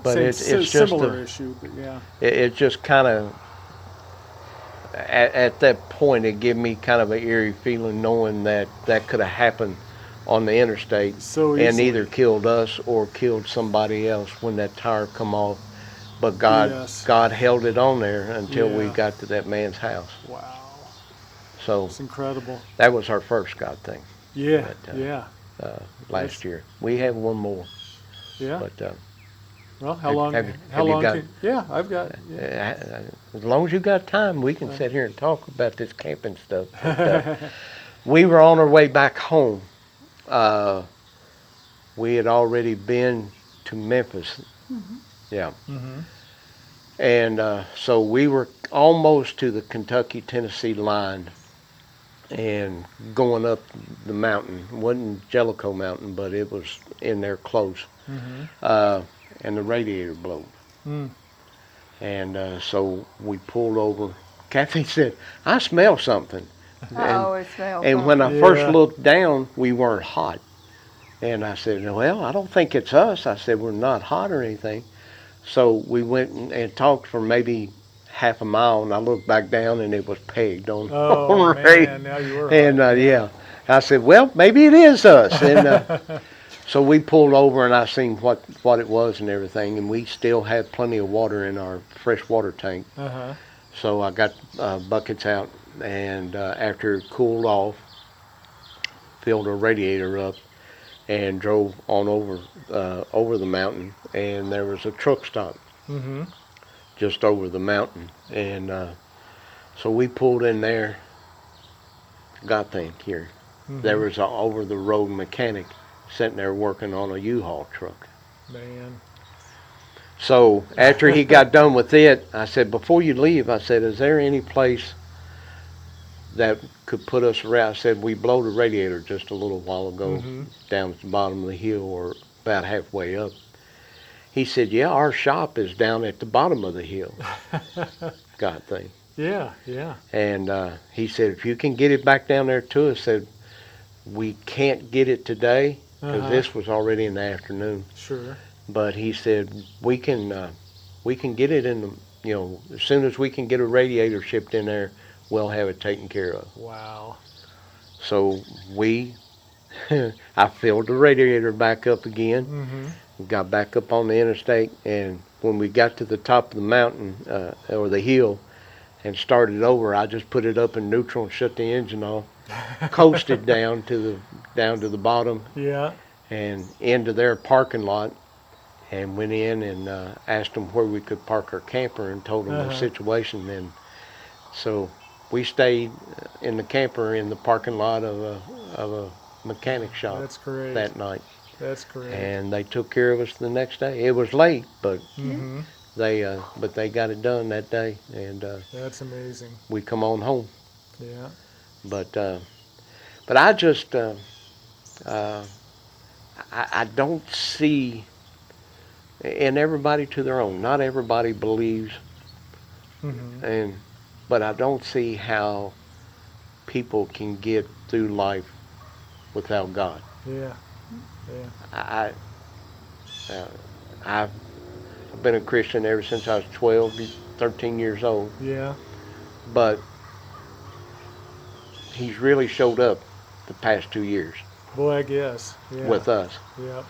But same, it's just similar issue, but yeah. it just kind of at that point it gave me kind of an eerie feeling knowing that could have happened on the interstate So and easily. either killed us or killed somebody else when that tire come off. But God Yes. God held it on there until we Yeah. got to that man's house. Wow. So It's incredible. that was our first God thing Yeah. But, yeah. last year. We have one more, Yeah. but Well, how long? have how you long? got- Yeah, I've got. Yeah. as long as you got time, we can sit here and talk about this camping stuff. But, we were on our way back home. We had already been to Memphis. Mm-hmm. Yeah. Mm-hmm. And so we were almost to the Kentucky-Tennessee line and going up the mountain. It wasn't Jellicoe Mountain, but it was in there close. Mm-hmm. And the radiator blew. Mm. And so we pulled over. Cathy said, "I smell something." I always smell. And when I Yeah. first looked down, we weren't hot. And I said, "Well, I don't think it's us." I said, "We're not hot or anything." So we went and talked for maybe half a mile, and I looked back down, and it was pegged on, Oh on the radio. man, now you were. And yeah, I said, "Well, maybe it is us." And so we pulled over, and I seen what it was and everything, and we still had plenty of water in our fresh water tank. Uh-huh. So I got buckets out, and after it cooled off, filled a radiator up, and drove on over the mountain, and there was a truck stop just over the mountain, and so we pulled in there. Got things here. There was a over-the-road mechanic sitting there working on a U-Haul truck. Man. So after he got done with it, I said, before you leave, I said, is there any place that could put us around? I said, we blowed a radiator just a little while ago down at the bottom of the hill, or about halfway up. He said, yeah, our shop is down at the bottom of the hill. God thing. Yeah, yeah. And he said, if you can get it back down there to us, said, we can't get it today, because this was already in the afternoon. Sure. But he said, we can get it in the, as soon as we can get a radiator shipped in there, we'll have it taken care of. Wow. So I filled the radiator back up again, got back up on the interstate, and when we got to the top of the mountain, or the hill, and started over, I just put it up in neutral and shut the engine off, coasted down to the bottom, and into their parking lot, and went in and asked them where we could park our camper, and told them the situation. And so we stayed in the camper in the parking lot of a mechanic shop. That's great. That night. That's great. And they took care of us the next day. It was late, but they got it done that day, and that's amazing. we come on home. Yeah. But I just I don't see, and everybody to their own. Not everybody believes, but I don't see how people can get through life without God. Yeah. Yeah. I've been a Christian ever since I was 12, 13 years old. Yeah. But he's really showed up the past 2 years. Boy, I guess. Yeah. With us. Yeah.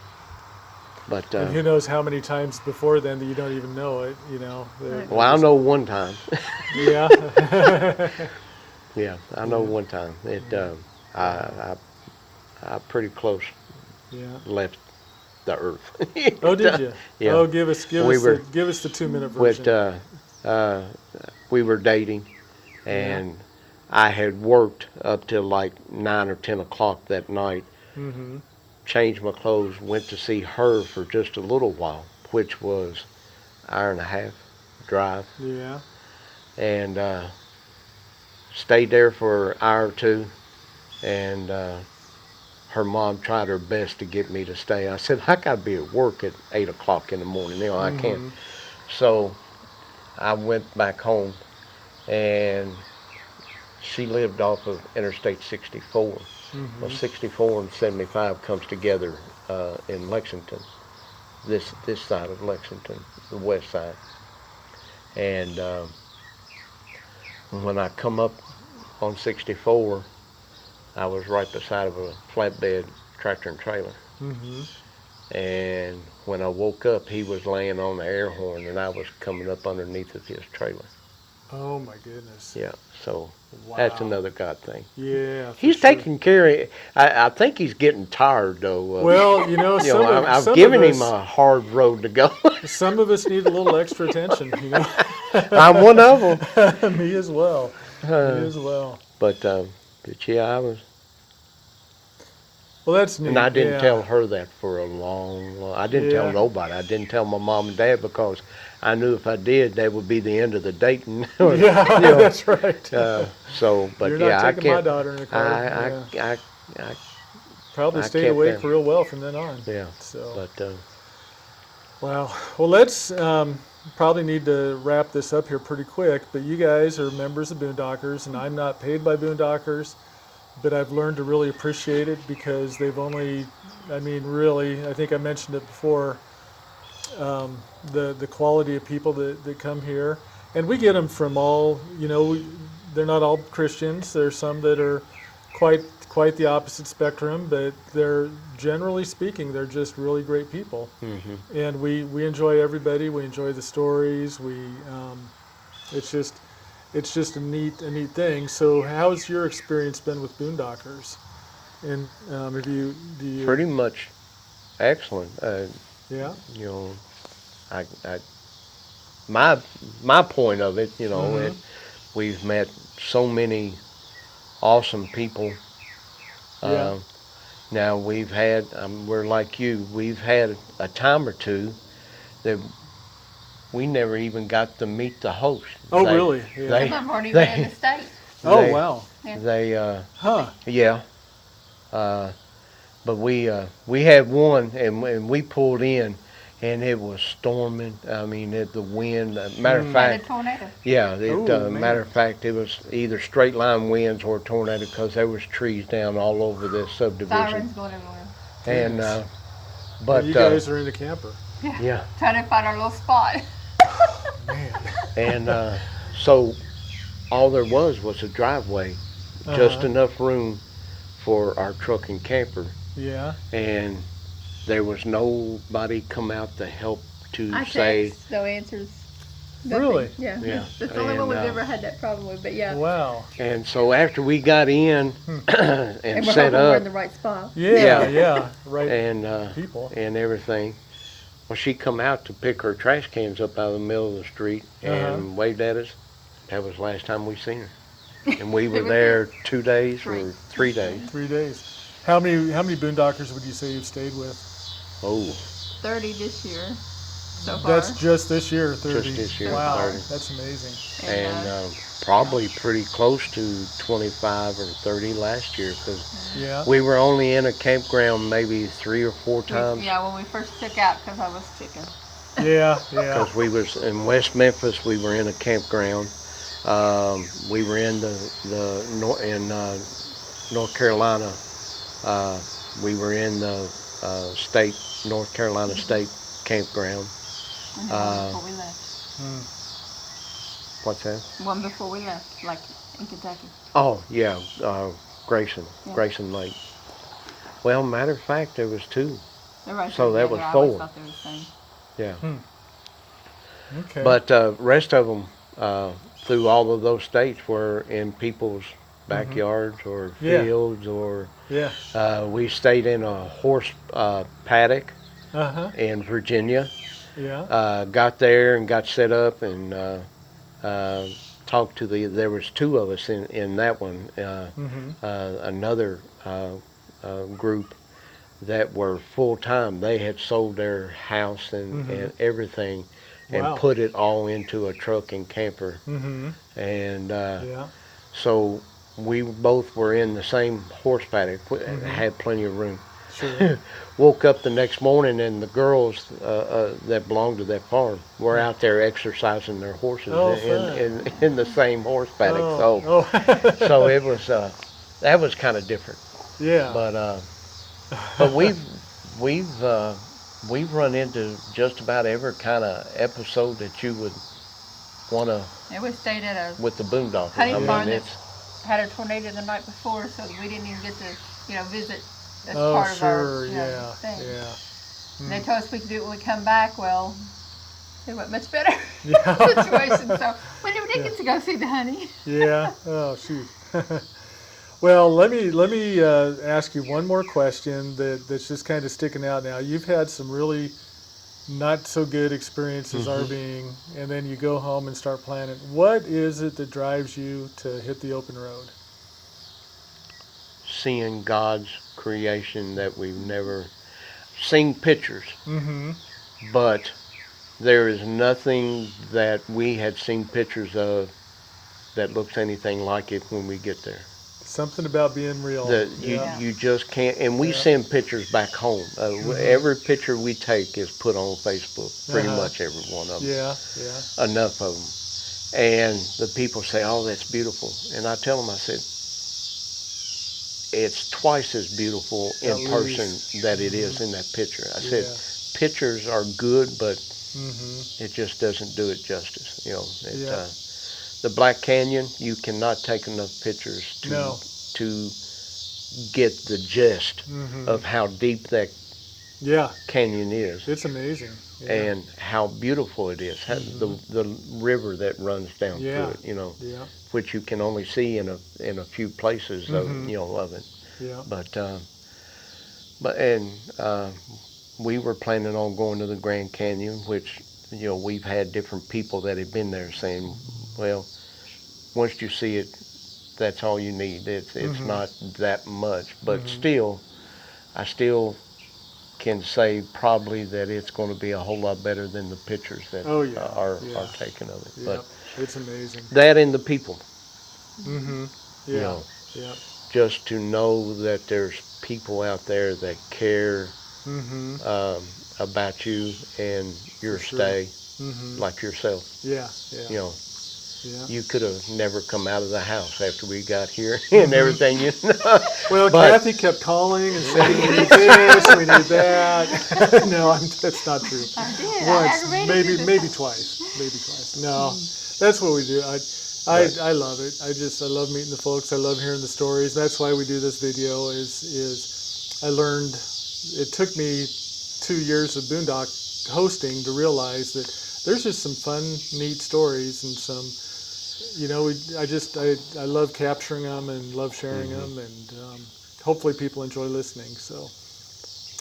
But and who knows how many times before then that you don't even know it, well, I know one time. Yeah. Yeah, I know one time. I pretty close left the earth. Oh, did you? Yeah. Oh, give us the 2-minute version. But we were dating, and I had worked up till like 9 or 10 o'clock that night. Changed my clothes, went to see her for just a little while, which was an hour and a half drive. Yeah. And stayed there for an hour or two, and her mom tried her best to get me to stay. I said, I got to be at work at 8 o'clock in the morning. I can't. So I went back home, and she lived off of Interstate 64. Well, 64 and 75 comes together in Lexington, this side of Lexington, the west side. And when I come up on 64, I was right beside of a flatbed tractor and trailer. And when I woke up, he was laying on the air horn, and I was coming up underneath of his trailer. Oh, my goodness. Yeah, so that's another God thing. Yeah. He's taking care of it. I think he's getting tired, though. Well, I've given him a hard road to go. Some of us need a little extra attention, I'm one of them. Me as well. Me as well. But yeah, I was. Well, that's neat. And I didn't tell her that for a long. I didn't tell nobody. I didn't tell my mom and dad, because I knew if I did, that would be the end of the dating. That's right. But you're yeah, not taking my daughter in the car. I probably stayed awake real well from then on. Yeah. So. But wow. Well, let's probably need to wrap this up here pretty quick. But you guys are members of Boondockers, and I'm not paid by Boondockers, but I've learned to really appreciate it, because they've only, really, I think I mentioned it before, the quality of people that come here. And we get them from all, they're not all Christians. There's some that are quite the opposite spectrum, but they're, generally speaking, they're just really great people. And we enjoy everybody. We enjoy the stories. It's just a neat thing. So how's your experience been with Boondockers? And if you do you, Pretty much excellent. yeah. You know, I my point of it, you know, Mm-hmm. we've met so many awesome people. Yeah. Uh, Now we've had, we're like you, we've had a time or two that we never even got to meet the host. Oh, They, really? Yeah. Some they, of them weren't even in the they, state. Oh, they, wow. Yeah. Huh. yeah. But we had one, and we pulled in, and it was storming. I mean, the wind. Matter of And a fact, tornado. yeah. Oh, man. Matter of fact, it was either straight line winds or tornado because there was trees down all over this subdivision. Sirens going everywhere. And Goodness. but And you guys are in the camper. Yeah. yeah, Trying to find our little spot. Man. and so all there was a driveway, just Uh-huh. enough room for our truck and camper, Yeah. and there was nobody come out to help to I say, text, no answers. Nothing. Really? Yeah. Yeah. That's the only one And, we've ever had that problem with. But yeah. Wow. and so after we got in and And we're set hoping we're up in the right spot. Yeah. Yeah. Yeah. Right. and People. and everything, well, she come out to pick her trash cans up out of the middle of the street and waved at us. That was the last time we seen her. And we It were was there 2 days Three. or 3 days. 3 days. How many Boondockers would you say you've stayed with? Oh, 30 this year so far. That's just this year, 30. Just this year, Wow, 30. that's amazing. and probably pretty close to 25 or 30 last year because Yeah. we were only in a campground maybe 3 or 4 times. Yeah, when we first took out because I was chicken. Yeah. Yeah. Because we was in West Memphis, we were in a campground. We were in North Carolina. We were in the North Carolina State campground. And then one before we left. What's that? One before we left, like in Kentucky. Oh yeah, Grayson, Yeah. Grayson Lake. Well, matter of fact, there was 2. They're right So there that was together. I always 4. thought they were the same. Yeah. Okay. But rest of them through all of those states were in people's backyards or Yeah. fields or yeah. we stayed in a horse paddock Uh-huh. in Virginia. Yeah. Got there and got set up and talked to there was 2 of us in that one. Another group that were full time. They had sold their house and everything and Wow. put it all into a truck and camper. Mm-hmm. And Yeah. so we both were in the same horse paddock, had plenty of room. Sure. Woke up the next morning and the girls that belonged to that farm were out there exercising their horses Oh, in the same horse paddock. Oh. So it was that was kind of different. Yeah. But we've run into just about every kind of episode that you would want to And we stayed at a with the Boondockers. honey farm that it's had a tornado the night before, so we didn't even get to, visit as Oh, part of our sure. Yeah. thing. Yeah. And they told us we could do it when we come back. Well, it went much better Yeah. situation. So we never did get to go see the honey. Yeah. Oh, shoot. Well, let me ask you one more question that's just kind of sticking out now. You've had some really not so good experiences RVing, and then you go home and start planning. What is it that drives you to hit the open road? seeing God's creation that we've never seen pictures, but there is nothing that we had seen pictures of that looks anything like it when we get there. Something about being real. That Yeah. you just can't, and we send pictures back home. Every picture we take is put on Facebook, pretty much every one of them. Yeah. Yeah. Enough of them. And the people say, "Oh, that's beautiful." And I tell them, I said, it's twice as beautiful in At person least. that it is in that picture. I said, Yeah. pictures are good, but Mm-hmm. it just doesn't do it justice. Yeah. The Black Canyon, you cannot take enough pictures to get the gist of how deep that Yeah. canyon is. It's amazing. Yeah. And how beautiful it is. The river that runs down Yeah. through it, Yeah. which you can only see in a few places of it. Yeah. We were planning on going to the Grand Canyon, which, you know, we've had different people that have been there saying, well, once you see it, that's all you need. It's not that much, but still, I still can say probably that it's going to be a whole lot better than the pictures that are taken of it. Yeah. But It's amazing. that and the people, Yeah. you know, Yeah. just to know that there's people out there that care about you and your stay, like yourself. Yeah. Yeah. You know, Yeah. you could have never come out of the house after we got here and everything. You know. Well, But- Cathy kept calling and saying, we need this, we need that. No, that's not true. I did. Once, I maybe twice. No, that's what we do. I love it. I love meeting the folks. I love hearing the stories. That's why we do this video. Is I learned. It took me 2 years of Boondock hosting to realize that there's just some fun, neat stories and some. You know, I love capturing them and love sharing them, and hopefully people enjoy listening. So.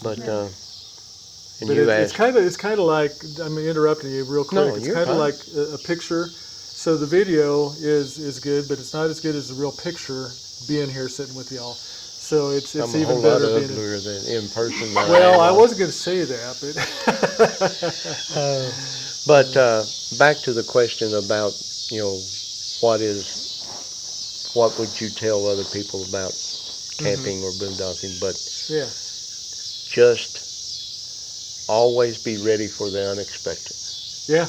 But and But you it's asked, kind of like, I'm interrupting you real quick. No, It's you're kind of fine. like a picture. So the video is good, but it's not as good as the real picture being here sitting with y'all. So it's I'm a even whole lot better being. uglier than in person. Than Well, I am. wasn't going to say that, but But back to the question about, you know, what would you tell other people about camping or boondocking? But yeah, just always be ready for the unexpected, yeah,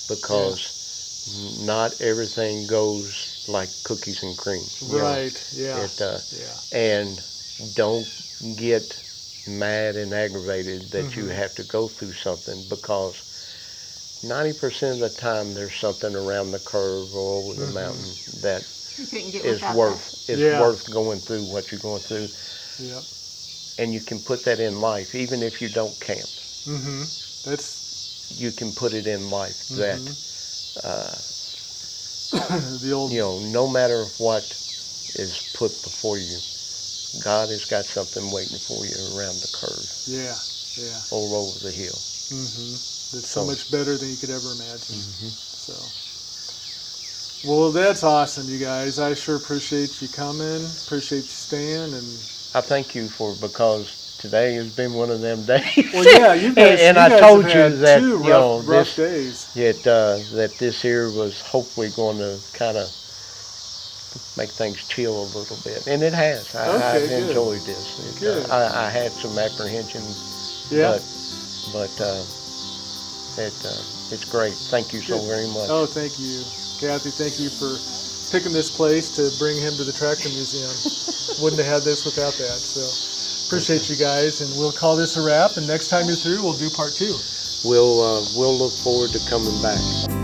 because not everything goes like cookies and cream. you know. right, yeah, It, and don't get mad and aggravated that you have to go through something, because 90% of the time there's something around the curve or over the mountain that You couldn't get is without worth going through what you're going through, yeah. and you can put that in life even if you don't camp. That's You can put it in life that the old. you know, no matter what is put before you, God has got something waiting for you around the curve Yeah, yeah. or over the hill. That's so much better than you could ever imagine. So, well, that's awesome, you guys. I sure appreciate you coming. Appreciate you staying, and I thank you because today has been one of them days. well, yeah, you guys. And you I guys told have you had that, two you know, rough this days. that this here was hopefully going to kind of make things chill a little bit, and it has. I've good. enjoyed this. Good. I had some apprehension, Yeah. but it's great. Thank you so Good. very much. Oh, thank you, Cathy. Thank you for picking this place to bring him to the Tractor Museum. Wouldn't have had this without that. So, appreciate you guys, and we'll call this a wrap. And next time you're through, we'll do part 2. We'll look forward to coming back.